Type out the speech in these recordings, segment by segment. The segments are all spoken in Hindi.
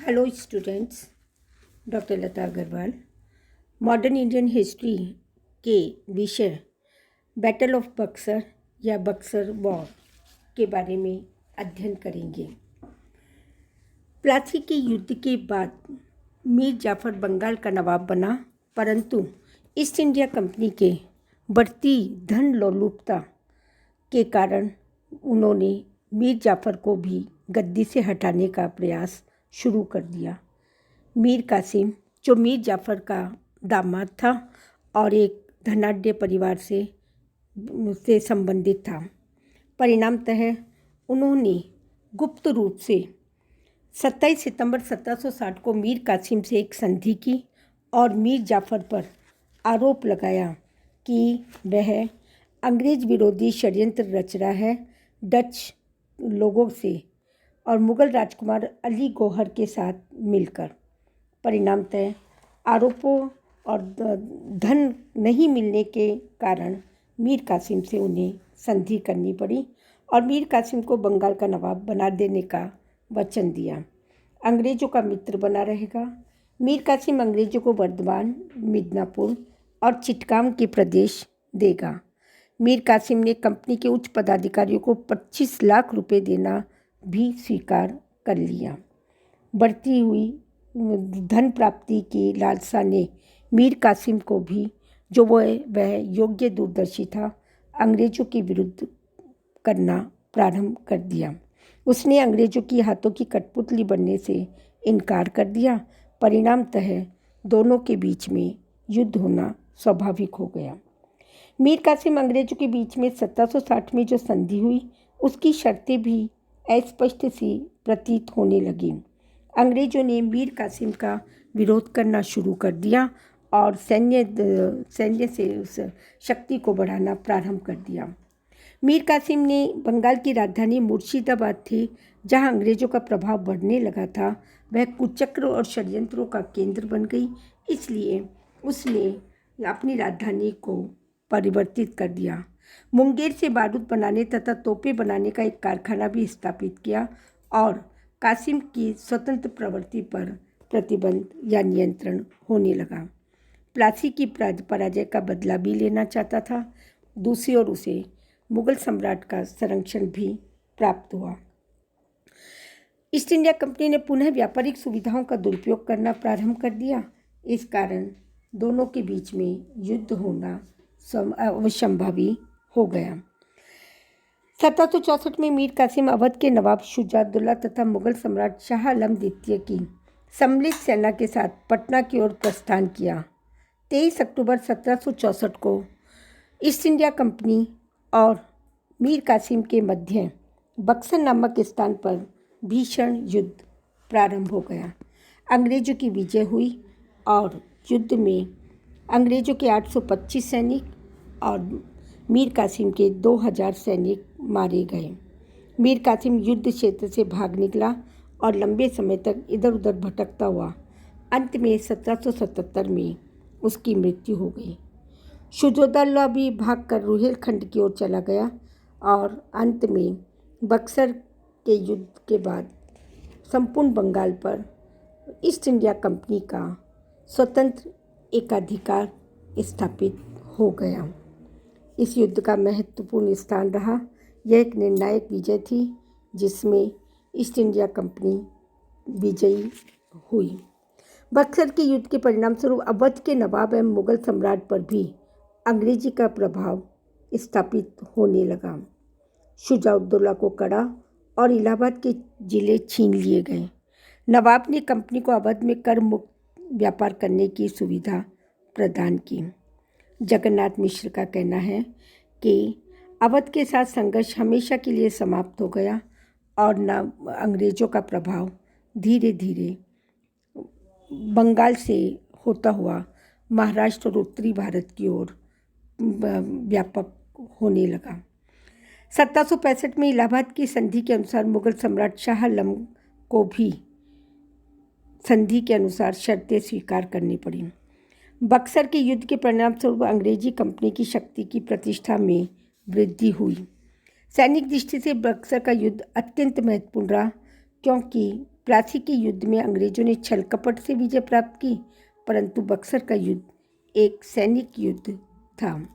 हेलो स्टूडेंट्स, डॉक्टर लता अग्रवाल मॉडर्न इंडियन हिस्ट्री के विषय बैटल ऑफ बक्सर या बक्सर वॉर के बारे में अध्ययन करेंगे। प्लासी के युद्ध के बाद मीर जाफ़र बंगाल का नवाब बना, परंतु ईस्ट इंडिया कंपनी के बढ़ती धन लोलुपता के कारण उन्होंने मीर जाफ़र को भी गद्दी से हटाने का प्रयास शुरू कर दिया। मीर कासिम, जो मीर जाफ़र का दामाद था और एक धनाढ्य परिवार से संबंधित था, परिणामतः उन्होंने गुप्त रूप से 27 सितंबर 1760 को मीर कासिम से एक संधि की और मीर जाफ़र पर आरोप लगाया कि वह अंग्रेज विरोधी षड्यंत्र रच रहा है डच लोगों से और मुग़ल राजकुमार अली गौहर के साथ मिलकर। परिणामतः आरोपों और धन नहीं मिलने के कारण मीर कासिम से उन्हें संधि करनी पड़ी और मीर कासिम को बंगाल का नवाब बना देने का वचन दिया। अंग्रेज़ों का मित्र बना रहेगा। मीर कासिम अंग्रेज़ों को वर्धमान, मिदनापुर और चिटगांव के प्रदेश देगा। मीर कासिम ने कंपनी के उच्च पदाधिकारियों को 25 लाख रुपए देना भी स्वीकार कर लिया। बढ़ती हुई धन प्राप्ति की लालसा ने मीर कासिम को भी, जो वह योग्य दूरदर्शी था, अंग्रेज़ों के विरुद्ध करना प्रारंभ कर दिया। उसने अंग्रेज़ों की हाथों की कठपुतली बनने से इनकार कर दिया। परिणामतः दोनों के बीच में युद्ध होना स्वाभाविक हो गया। मीर कासिम अंग्रेज़ों के बीच में 1760 में जो संधि हुई, उसकी शर्तें भी अस्पष्ट सी प्रतीत होने लगी। अंग्रेज़ों ने मीर कासिम का विरोध करना शुरू कर दिया और सैन्य से उस शक्ति को बढ़ाना प्रारंभ कर दिया। मीर कासिम ने बंगाल की राजधानी मुर्शिदाबाद थी, जहां अंग्रेज़ों का प्रभाव बढ़ने लगा था, वह कुचक्र और षड्यंत्रों का केंद्र बन गई। इसलिए उसने अपनी राजधानी को परिवर्तित कर दिया। मुंगेर से बारूद बनाने तथा तोपें बनाने का एक कारखाना भी स्थापित किया और कासिम की स्वतंत्र प्रवृत्ति पर प्रतिबंध या नियंत्रण होने लगा। प्लासी की पराजय का बदला भी लेना चाहता था। दूसरी ओर उसे मुगल सम्राट का संरक्षण भी प्राप्त हुआ। ईस्ट इंडिया कंपनी ने पुनः व्यापारिक सुविधाओं का दुरुपयोग करना प्रारंभ कर दिया। इस कारण दोनों के बीच में युद्ध होना असंभावी हो गया। 1764 में मीर कासिम अवध के नवाब शुजाउद्दौला तथा मुगल सम्राट शाह आलम द्वितीय की सम्मिलित सेना के साथ पटना की ओर प्रस्थान किया। 23 अक्टूबर 1764 को ईस्ट इंडिया कंपनी और मीर कासिम के मध्य बक्सर नामक स्थान पर भीषण युद्ध प्रारंभ हो गया। अंग्रेज़ों की विजय हुई और युद्ध में अंग्रेज़ों के 825 सैनिक और मीर कासिम के 2000 सैनिक मारे गए। मीर कासिम युद्ध क्षेत्र से भाग निकला और लंबे समय तक इधर उधर भटकता हुआ अंत में 1777 में उसकी मृत्यु हो गई। शुजाउद्दौला भी भागकर रुहेलखंड की ओर चला गया और अंत में बक्सर के युद्ध के बाद संपूर्ण बंगाल पर ईस्ट इंडिया कंपनी का स्वतंत्र एकाधिकार स्थापित हो गया। इस युद्ध का महत्वपूर्ण स्थान रहा। यह एक निर्णायक विजय थी जिसमें ईस्ट इंडिया कंपनी विजयी हुई। बक्सर के युद्ध के परिणामस्वरूप अवध के नवाब एवं मुगल सम्राट पर भी अंग्रेजी का प्रभाव स्थापित होने लगा। शुजाउद्दौला को कड़ा और इलाहाबाद के जिले छीन लिए गए। नवाब ने कंपनी को अवध में कर मुक्त व्यापार करने की सुविधा प्रदान की। जगन्नाथ मिश्र का कहना है कि अवध के साथ संघर्ष हमेशा के लिए समाप्त हो गया और अंग्रेज़ों का प्रभाव धीरे धीरे बंगाल से होता हुआ महाराष्ट्र और उत्तरी भारत की ओर व्यापक होने लगा। 1765 में इलाहाबाद की संधि के अनुसार मुगल सम्राट शाह आलम को भी संधि के अनुसार शर्तें स्वीकार करनी पड़ी। बक्सर के युद्ध के परिणामस्वरूप अंग्रेजी कंपनी की शक्ति की प्रतिष्ठा में वृद्धि हुई। सैनिक दृष्टि से बक्सर का युद्ध अत्यंत महत्वपूर्ण रहा, क्योंकि प्लासी के युद्ध में अंग्रेजों ने छल कपट से विजय प्राप्त की, परंतु बक्सर का युद्ध एक सैनिक युद्ध था।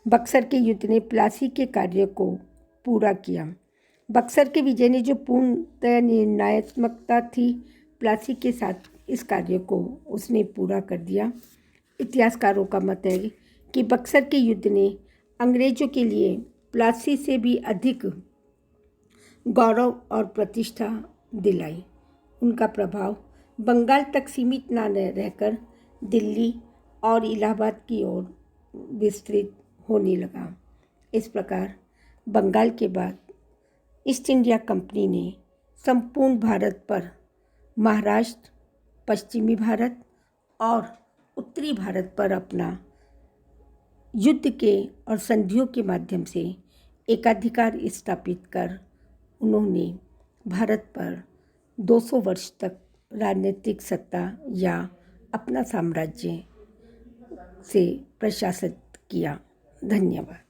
बक्सर के युद्ध ने प्लासी के कार्य को पूरा किया। बक्सर के विजय ने जो पूर्णतः निर्णायत्मकता थी, प्लासी के साथ इस कार्य को उसने पूरा कर दिया। इतिहासकारों का मत है कि बक्सर के युद्ध ने अंग्रेजों के लिए प्लासी से भी अधिक गौरव और प्रतिष्ठा दिलाई। उनका प्रभाव बंगाल तक सीमित न रहकर दिल्ली और इलाहाबाद की ओर विस्तृत होने लगा। इस प्रकार बंगाल के बाद ईस्ट इंडिया कंपनी ने संपूर्ण भारत पर महाराष्ट्र, पश्चिमी भारत और उत्तरी भारत पर अपना युद्ध के और संधियों के माध्यम से एकाधिकार स्थापित कर उन्होंने भारत पर 200 वर्ष तक राजनीतिक सत्ता या अपना साम्राज्य से प्रशासित किया। धन्यवाद।